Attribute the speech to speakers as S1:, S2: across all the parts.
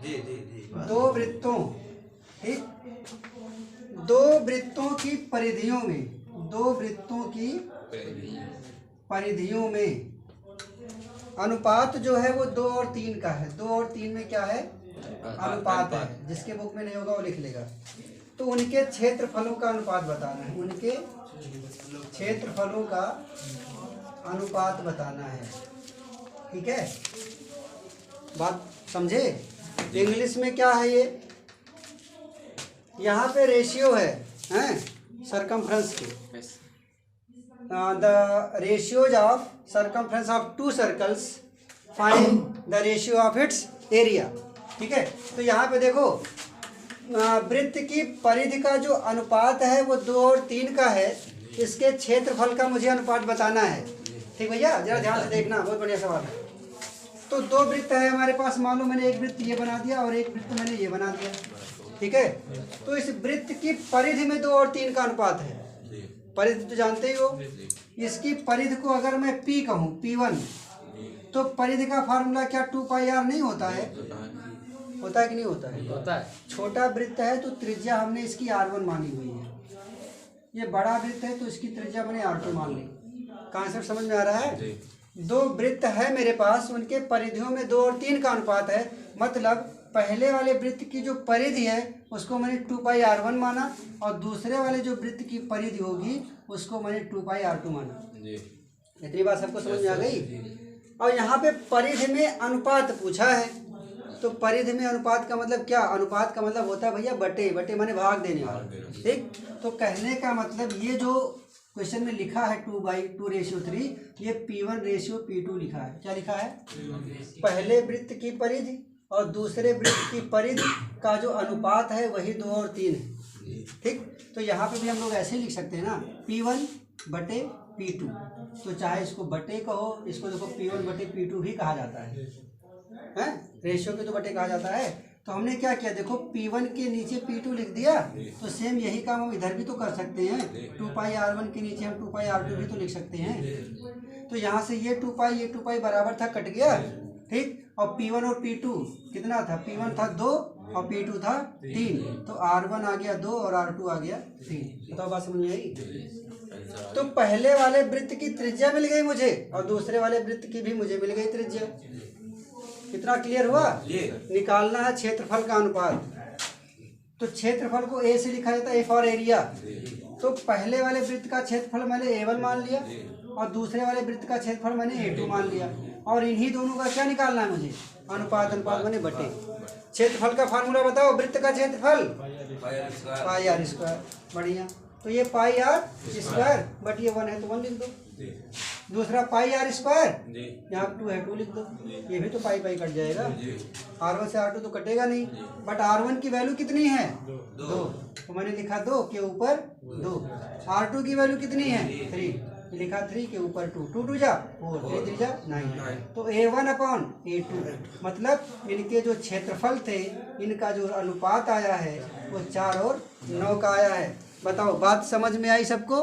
S1: दो वृत्तों, ठीक, दो वृत्तों की परिधियों में, दो वृत्तों की परिधियों में अनुपात जो है वो 2 और 3 का है। 2 और 3 में क्या है? अनुपात है। जिसके बुक में नहीं होगा वो लिख लेगा। तो उनके क्षेत्रफलों का अनुपात बताना है, उनके क्षेत्रफलों का अनुपात बताना है। ठीक है, बात समझे? इंग्लिश में क्या है ये? यहाँ पे रेशियो है, हैं, सरकमफ्रेंस की। The ratios of circumference of 2 circles, find the ratio of its area. ठीक है, तो यहाँ पे देखो वृत्त की परिधि का जो अनुपात है वो 2 और 3 का है। इसके क्षेत्रफल का मुझे अनुपात बताना है। ठीक भैया, जरा ध्यान से देखना, बहुत बढ़िया सवाल है। तो 2 वृत्त है हमारे पास, मान लो मैंने एक वृत्त ये बना दिया और एक वृत्त मैंने ये बना दिया। ठीक है, तो इस वृत्त की परिधि में 2 और 3 का अनुपात है। परिधि तो जानते ही हो। इसकी परिधि को अगर मैं P कहूँ, P1, तो परिधि का फार्मूला क्या 2πr नहीं होता है? होता है कि नहीं होता है?
S2: होता है।
S1: छोटा वृत्त है तो त्रिज्या हमने इसकी R1 मानी हुई है। ये बड़ा वृत्त है तो इसकी त्रिज्या मैंने R2 मान ली। कॉन्सेप्ट समझ में आ रहा है? 2 वृत्त है मेरे पास, उनके परिधियों में 2 और 3 का अनुपात है। मतलब पहले वाले वृत्त की जो परिधि है उसको मैंने 2πr1 माना और दूसरे वाले जो वृत्त की परिधि होगी उसको मैंने 2πr2 माना। इतनी बात सबको समझ में आ गई? और यहाँ पे परिधि में अनुपात पूछा है, तो परिधि में अनुपात का मतलब क्या? अनुपात का मतलब होता है भैया बटे, बटे माने भाग देने वाला। ठीक, तो कहने का मतलब ये जो क्वेश्चन में लिखा है 2/2:3, ये P1/P2 लिखा है। क्या लिखा है? पहले वृत्त की परिधि और दूसरे वृत्त की परिधि का जो अनुपात है वही 2 और 3 है। ठीक, तो यहाँ पे भी हम लोग ऐसे ही लिख सकते हैं ना, P1/P2। तो चाहे इसको बटे कहो, इसको देखो P1/P2 भी कहा जाता है, हैं? रेशियो के तो बटे कहा जाता है। तो हमने क्या किया, देखो P1 के नीचे P2 लिख दिया, तो सेम यही काम हम इधर भी तो कर सकते हैं। 2πr1 के नीचे हम 2πr2 भी तो लिख सकते हैं। तो यहाँ से ये 2π ये 2π बराबर था, कट गया। ठीक, और P1 और P2 कितना था? P1 था 2 और P2 था 3, तो R1 आ गया 2 और R2 आ गया 3। बताओ बात समझ में आई? तो पहले वाले वृत्त की त्रिज्या मिल गई मुझे और दूसरे वाले वृत्त की भी मुझे मिल गई त्रिज्या। कितना क्लियर हुआ? निकालना है क्षेत्रफल का अनुपात। तो क्षेत्रफल को A से लिखा जाता है, A फॉर एरिया। तो पहले वाले वृत्त का क्षेत्रफल मैंने A1 मान लिया और दूसरे वाले वृत्त का क्षेत्रफल मैंने A2 मान लिया, और इन्हीं दोनों का क्या निकालना है मुझे? अनुपात। अनुपात मैंने बटे। क्षेत्रफल का फार्मूला बताओ, वृत्त का क्षेत्रफल πr²। बढ़िया, तो ये πr², बट ये 1 है तो 1 लिख दो। दूसरा πr², यहाँ 2 है 2 लिख दो। ये भी तो पाई कट जाएगा। R1 से R2 तो कटेगा नहीं, बट R1 की वैल्यू कितनी है? 2, तो मैंने लिखा 2 के ऊपर 2। R2 की वैल्यू कितनी है? 3, लिखा 3 के ऊपर 2। 2 2 जा 4, 3 3 जा 9। तो A1/A2, मतलब इनके जो क्षेत्रफल थे इनका जो अनुपात आया है वो 4 और 9 का आया है। बताओ बात समझ में आई सबको?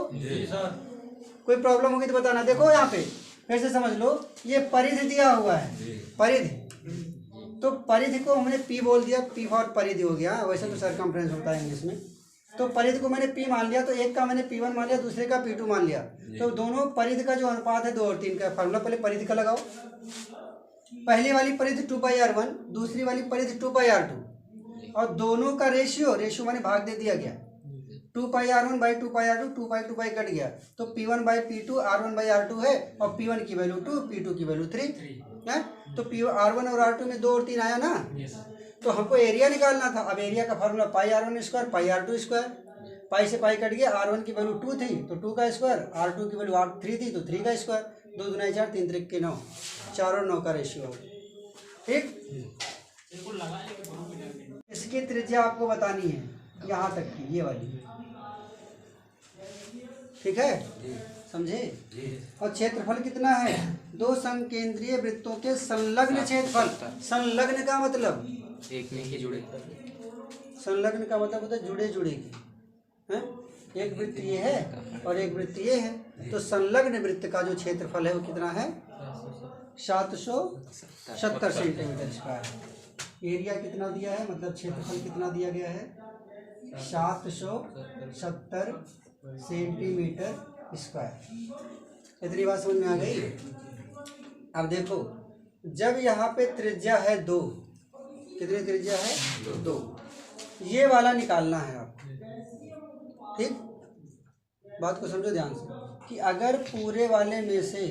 S1: कोई प्रॉब्लम होगी तो बताना। देखो यहाँ पे फिर से समझ लो, ये परिधि दिया हुआ है, परिधि। तो परिधि को हमने P बोल दिया, P फॉर परिधि हो गया। वैसे तो सरकमफ्रेंस होता है इंग्लिश में। तो परिधि को मैंने P मान लिया, तो एक का मैंने P1 मान लिया, दूसरे का P2 मान लिया। तो दोनों परिधि का जो अनुपात है 2 और 3 का। फार्मूला पहले परिधि का लगाओ। पहली वाली परिधि 2πr1, दूसरी वाली परिधि 2πr2, और दोनों का रेशियो माने भाग दे दिया गया। 2πr1/2πr2, 2π कट गया, तो P1/P2 R1/R2 है, और P1 की वैल्यू 2, P2 की वैल्यू 3 है। तो R1 और R2 में 2 और 3 आया ना। तो हमको एरिया निकालना था। अब एरिया का फार्मूला πr1², πr2²। पाई से पाई कट गया। R1 की वैल्यू 2 थी तो 2 का स्क्वायर, R2 की वैल्यू 3 थी तो 3 का स्क्वायर। 2 दूना 4, 3 त्रिक के 9, 4 और 9 का रेशियो। ठीक, इसकी त्रिज्या आपको बतानी है यहाँ तक की, ये वाली। ठीक है, समझे? और क्षेत्रफल कितना है? 2 संकेंद्रीय वृत्तों के संलग्न क्षेत्रफल। संलग्न का मतलब
S2: एक में ही जुड़े।
S1: संलग्न का मतलब होता है जुड़े जुड़े के, हैं? एक वृत्त ये है और एक वृत्त ये है, तो संलग्न वृत्त का जो क्षेत्रफल है वो कितना है? 770 सेंटीमीटर स्क्वायर। एरिया कितना दिया है, मतलब क्षेत्रफल कितना दिया गया है, 770 सेंटीमीटर स्क्वायर। इतनी बात समझ में आ गई। अब देखो, जब यहाँ पे त्रिज्या है 2, कितनी त्रिज्या है, 2, ये वाला निकालना है आपको। ठीक, बात को समझो ध्यान से कि अगर पूरे वाले में से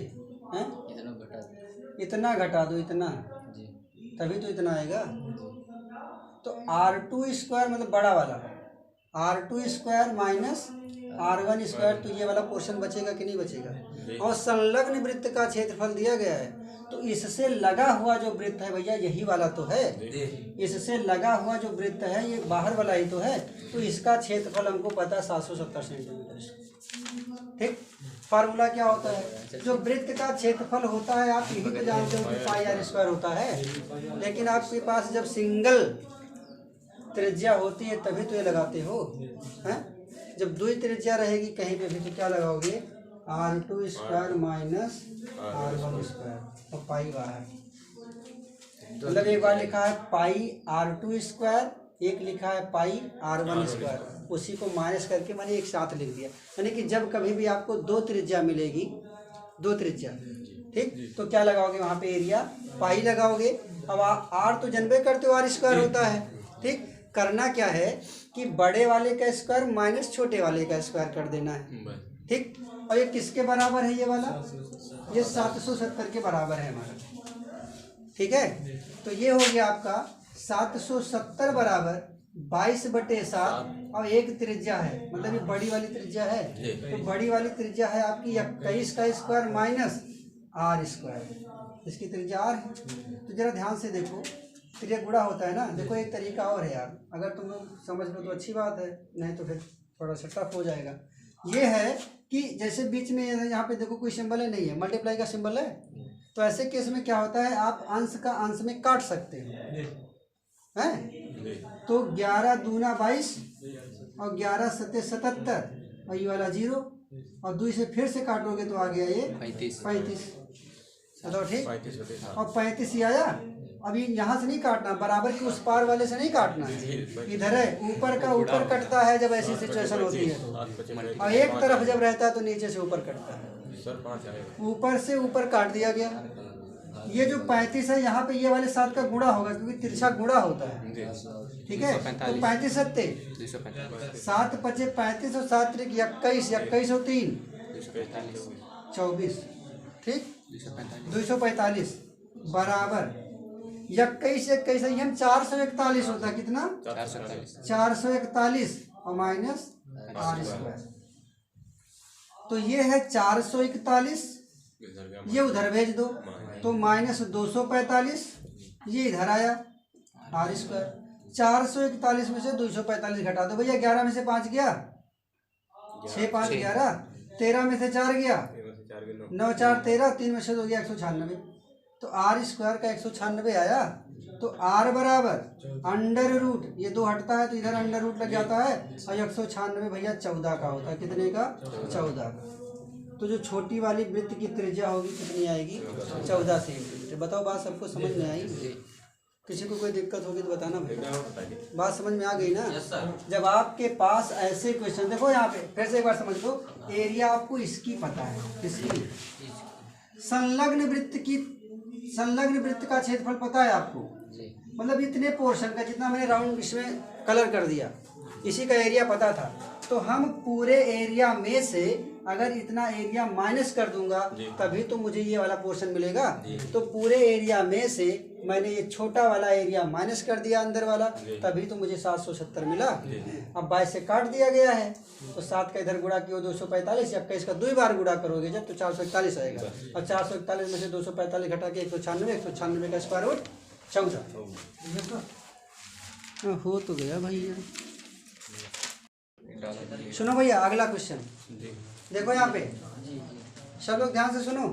S1: इतना घटा दो, इतना, तभी तो इतना आएगा। तो R2 स्क्वायर मतलब बड़ा वाला, R2 square minus R1 square, तो ये वाला पोर्शन बचेगा कि नहीं बचेगा। और संलग्न वृत्त का क्षेत्रफल दिया गया है, तो इससे लगा हुआ जो वृत्त है भैया यही वाला तो है, इससे लगा हुआ जो वृत्त है ये बाहर वाला ही तो है, तो इसका क्षेत्रफल हमको पता है 770 सेंटीमीटर। ठीक, फार्मूला क्या होता है, जो वृत्त का क्षेत्रफल होता है आप यही तो जानते हो कि पाई आर स्क्वायर होता है, लेकिन आपके पास जब सिंगल त्रिज्या होती है तभी तो ये लगाते हो हैं। जब दो ही त्रिज्या रहेगी कहीं पे भी तो क्या लगाओगे, R2 square minus R1 square और पाई बाहर। मतलब एक बार लिखा है पाई R2 स्क्वायर, एक लिखा है पाई R1 स्क्वायर, उसी को माइनस करके मैंने एक साथ लिख दिया। यानी कि जब कभी भी आपको दो त्रिज्या मिलेगी, दो त्रिज्या, ठीक, तो क्या लगाओगे वहाँ पे, एरिया पाई लगाओगे। अब R तो जनबे करते हो R स्क्वायर होता है। ठीक, करना क्या है कि बड़े वाले का स्क्वायर माइनस छोटे वाले का स्क्वायर कर देना है। ठीक, और ये किसके बराबर है, ये वाला, ये 770 के बराबर है हमारा। ठीक है, तो ये हो गया आपका 770 बराबर 22/7 और एक त्रिज्या है, मतलब ये बड़ी वाली त्रिज्या है, तो बड़ी वाली त्रिज्या है आपकी 21 का स्क्वायर माइनस R स्क्वायर, इसकी त्रिज्या R है। तो जरा ध्यान से देखो, त्रिज्या गुणा होता है ना। देखो एक तरीका और है यार, अगर तुम लोग समझ लो तो अच्छी बात है, नहीं तो फिर थोड़ा सा टफ हो जाएगा। ये है कि जैसे बीच में यहाँ पे देखो कोई सिंबल है, नहीं है, मल्टीप्लाई का सिंबल है, तो ऐसे केस में क्या होता है, आप अंश का अंश में काट सकते हो हैं। तो 11 दूना 22 और 11 सत्ते 77 और ये वाला 0 और 2 से फिर से काटोगे तो आ गया ये 35। चलो ठीक, और 35 ही आया। अभी यहाँ से नहीं काटना, बराबर के उस पार वाले से नहीं काटना है, इधर है, ऊपर का ऊपर कटता है जब ऐसी सिचुएशन होती है तो, और एक तरफ जब रहता है तो नीचे से ऊपर कटता है। ऊपर से ऊपर काट दिया गया। ये जो 35 है यहाँ पे ये वाले 7 का गुणा होगा क्योंकि तिरछा गुणा होता है। ठीक है, तो 35 सत्ते 7 पचे 35 और 7 त्रिक 21, 21 और 3 24। ठीक, 245 बराबर 21 21 हम 441 होता है, कितना 441 और माइनस R स्क्वायर। तो ये है 441, ये उधर भेज दो तो माइनस 245, ये इधर आया R स्क्वायर। 441 में से 245 घटा दो भैया, 11 में से 5 गया, 6 5 11, 13 में से 4 गया, 9 4 13, 3 में से 2 गया 196। तो R स्क्वायर का 196 आया। तो R बराबर अंडर रूट, ये 2 हटता है तो इधर अंडर रूट लग जाता है, और 196 भैया 14 का होता है। कितने का, 14 का। तो जो छोटी वाली वृत्त की त्रिज्या होगी कितनी आएगी, 14 सेंटीमीटर। बताओ बात सबको समझ में आई? किसी को कोई दिक्कत होगी तो बताना भाई। बात समझ में आ गई ना? जब आपके पास ऐसे क्वेश्चन, देखो यहाँ पे फिर से एक बार समझ लो, एरिया आपको इसकी पता है, इसकी संलग्न वृत्त का क्षेत्रफल पता है आपको, मतलब इतने पोर्शन का जितना मैंने राउंड इसमें कलर कर दिया, इसी का एरिया पता था। तो हम पूरे एरिया में से अगर इतना एरिया माइनस कर दूंगा तभी तो मुझे ये वाला पोर्शन मिलेगा। तो पूरे एरिया में से मैंने ये छोटा वाला एरिया माइनस कर दिया अंदर वाला, तभी तो मुझे 770 मिला। अब 22 से काट दिया गया है तो 7 का इधर गुणा किया 245, 21 का 2 बार गुणा करोगे जब तो 441 आएगा। और 441 में से 245 घटा के 196 का स्क्वायर रूट 14 हो तो गया भैया। सुनो भैया अगला क्वेश्चन देखो यहाँ पे, सब लोग ध्यान से सुनो।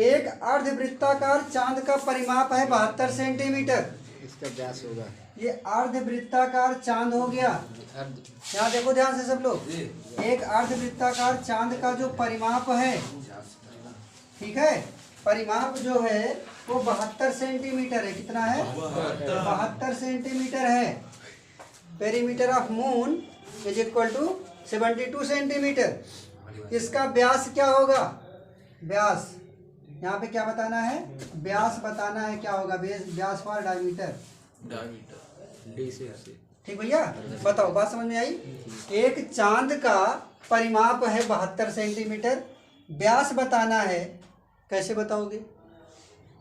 S1: एक अर्धवृत्ताकार चांद का परिमाप है 72 सेंटीमीटर,
S2: इसका व्यास होगा।
S1: ये अर्धवृत्ताकार चांद हो गया। यहाँ देखो ध्यान से सब लोग, एक अर्धवृत्ताकार चांद का जो परिमाप है, ठीक है, परिमाप जो है वो 72 सेंटीमीटर है। कितना है? 72 सेंटीमीटर है। Perimeter of moon is equal to 72 centimetre. इसका व्यास क्या होगा? व्यास यहाँ पे क्या बताना है? व्यास बताना है क्या होगा? व्यास फॉर डायमीटर। ठीक भैया, बताओ, बात समझ में आई? एक चांद का परिमाप है 72 सेंटीमीटर, व्यास बताना है। कैसे बताओगे?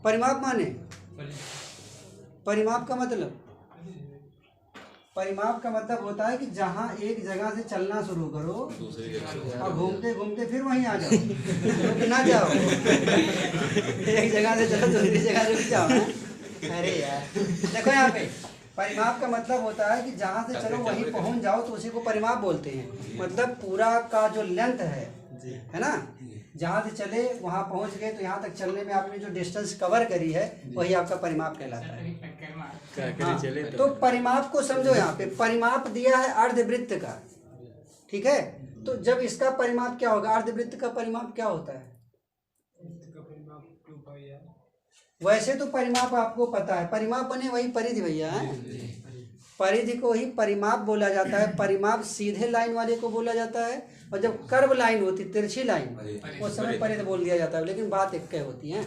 S1: परिमाप माने परिमाप का मतलब होता है कि जहाँ एक जगह से चलना शुरू करो और घूमते घूमते फिर वहीं आ जाओ। रुक ना जाओ। एक जगह से चलो दूसरी जगह रुक जाओ ना। अरे यार देखो, यहाँ पे परिमाप का मतलब होता है कि जहाँ से चलो वहीं पहुँच जाओ, तो उसी को परिमाप बोलते हैं। मतलब पूरा का जो लेंथ है ना, जहाँ से चले वहाँ पहुँच गए, तो यहाँ तक चलने में आपने जो डिस्टेंस कवर करी है वही आपका परिमाप कहलाता है। हाँ, तो परिमाप को समझो। यहाँ पे परिमाप दिया है अर्धवृत्त का, ठीक है? तो जब इसका परिमाप क्या होगा? अर्धवृत्त का परिमाप क्या होता है? वैसे तो परिमाप आपको पता है, परिमाप बने वही परिधि भैया है। परिधि को ही परिमाप बोला जाता है। परिमाप सीधे लाइन वाले को बोला जाता है, और जब कर्व लाइन होती, तिरछी लाइन, उस समय परिधि बोल दिया जाता है, लेकिन बात एक होती है।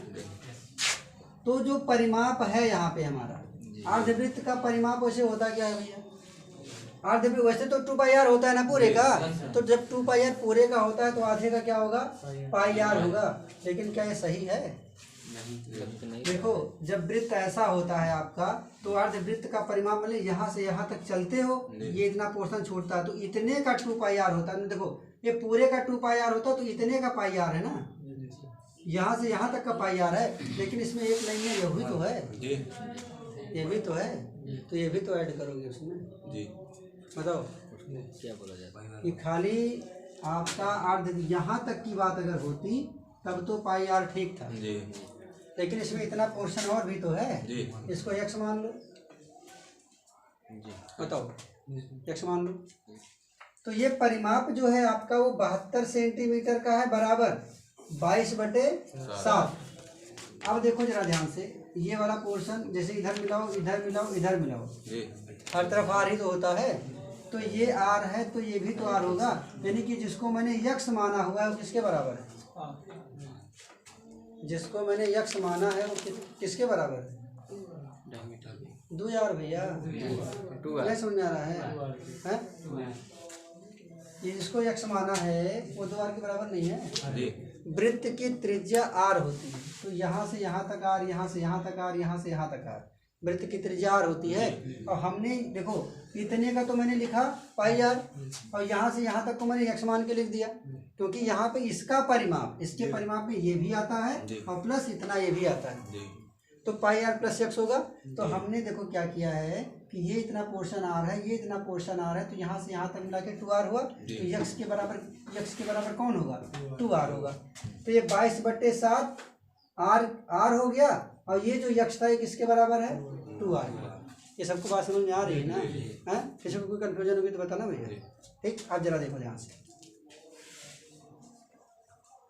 S1: तो जो परिमाप है यहाँ पे हमारा अर्धवृत्त का परिमाप वैसे होता क्या है भैया? अर्धवृत्त वैसे तो 2πr होता है ना पूरे का। तो जब 2πr पूरे का होता है तो आधे का क्या होगा? πr होगा। लेकिन क्या ये सही है? देखो, जब वृत्त ऐसा होता है आपका, तो अर्धवृत्त का परिमाप मतलब यहाँ से यहाँ तक चलते हो, ये इतना पोर्शन छूटता है, तो इतने का 2πr होता है। देखो, ये पूरे का 2πr होता तो इतने का πr है ना, यहाँ से यहाँ तक का πr है। लेकिन इसमें एक लाइन में ये भी तो है, ये भी तो है, तो ये भी तो ऐड करोगे उसमें जी। बताओ क्या बोला जाता है कि खाली आपका अर्ध यहाँ तक की बात अगर होती तब तो πr ठीक था जी। लेकिन इसमें इतना पोर्शन और भी तो है जी। इसको x मान लो जी। बताओ, x मान लो। तो ये परिमाप जो है आपका वो 72 सेंटीमीटर का है, बराबर 22/7। अब देखो जरा ध्यान से, ये वाला पोर्शन जैसे इधर मिलाओ, इधर मिलाओ, इधर मिलाओ, हर तरफ आर ही तो होता है। तो ये आर है, तो ये भी तो आर होगा। यानी कि जिसको मैंने यक्ष माना हुआ है वो किसके बराबर है? जिसको मैंने यक्ष माना है वो किसके बराबर है? 2 यार भैया, नहीं समझ में आ रहा है? ये जिसको यक्ष माना है वो 2 आर के बराबर नहीं है। वृत्त की त्रिज्या आर होती है, तो यहाँ से यहाँ तक आर, यहाँ से यहाँ तक आर, यहाँ से यहाँ तक आर, वृत्त की त्रिज्या आर होती है। और हमने देखो इतने का तो मैंने लिखा πr, और यहाँ से यहाँ तक को मैंने यक्ष मान के लिख दिया, क्योंकि यहाँ पे इसका परिमाप, इसके परिमाप में ये भी आता है और प्लस इतना ये भी आता है, तो πr + x होगा। तो हमने देखो क्या किया है कि ये इतना पोर्शन आर है, ये इतना पोर्शन आर है, तो यहाँ से यहाँ तक मिला के 2r हुआ। तो यक्ष के बराबर कौन होगा? 2r होगा। तो ये 22/7 आर हो गया, और ये जो यक्ष था ये किसके बराबर है? 2r। ये सबको बात समझ में आ रही है ना? हैं? किसी को कोई कंफ्यूजन होगी तो बताना भैया। ठीक, अब जरा देखो ध्यान से।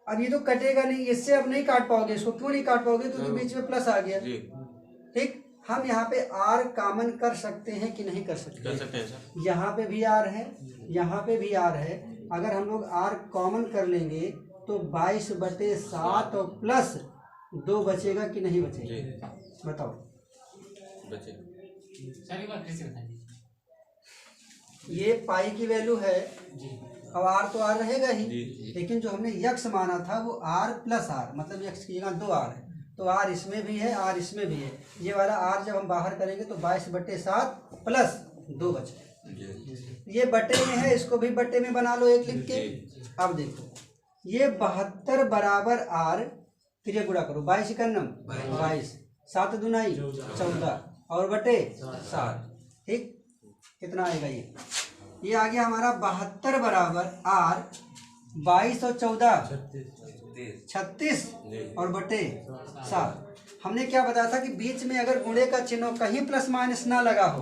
S1: अब ये तो कटेगा नहीं, इससे अब नहीं काट पाओगे, इसको क्यों नहीं काट पाओगे? क्योंकि बीच में प्लस आ गया। ठीक, हम यहाँ पे आर कॉमन कर सकते हैं कि नहीं कर सकते? कर सकते हैं सर। यहाँ पे भी आर है, यहाँ पे भी आर है। अगर हम लोग आर कॉमन कर लेंगे तो 22/7 और प्लस 2 बचेगा कि नहीं बचेगा? बताओ। बचेगा। ये पाई की वैल्यू है, अब आर तो आर रहेगा ही, लेकिन जो हमने यक्ष माना था वो आर + आर, मतलब यक्ष की जगह 2 आर है, तो आर इसमें भी है, आर इसमें भी है। ये वाला आर जब हम बाहर करेंगे तो 22/7 प्लस 2 बचे। ये बटे में है, इसको भी बटे में बना लो 1 लिख के। अब देखो, ये 72 बराबर आर, फिर ये गुणा करो, 22 × 9 22, 7 दूनाई 14 और बटे 7। ठीक, कितना आएगा? ये आ गया हमारा 72 बराबर आर, 22 और 14 36 और बटे 7। हमने क्या बताया था कि बीच में अगर गुणे का चिन्ह कहीं प्लस माइनस ना लगा हो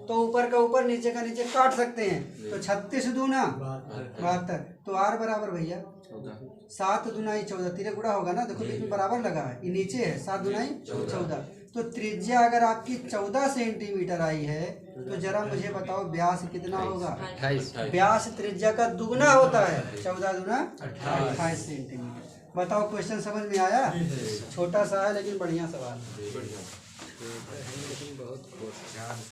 S1: तो ऊपर का ऊपर नीचे का नीचे काट सकते हैं। तो 36 दूना 72, तो आर बराबर भैया 7 दूनाई 14, तिरे गुड़ा होगा ना, देखो बीच में बराबर लगा है, ये नीचे है, 7 दूनाई 14। तो त्रिज्या अगर आपकी 14 सेंटीमीटर आई है तो जरा मुझे बताओ व्यास कितना होगा?
S2: 28।
S1: व्यास त्रिज्या का दुगना होता है, 14 दूना 28 सेंटीमीटर। बताओ क्वेश्चन समझ में आया? छोटा सा है लेकिन बढ़िया सवाल।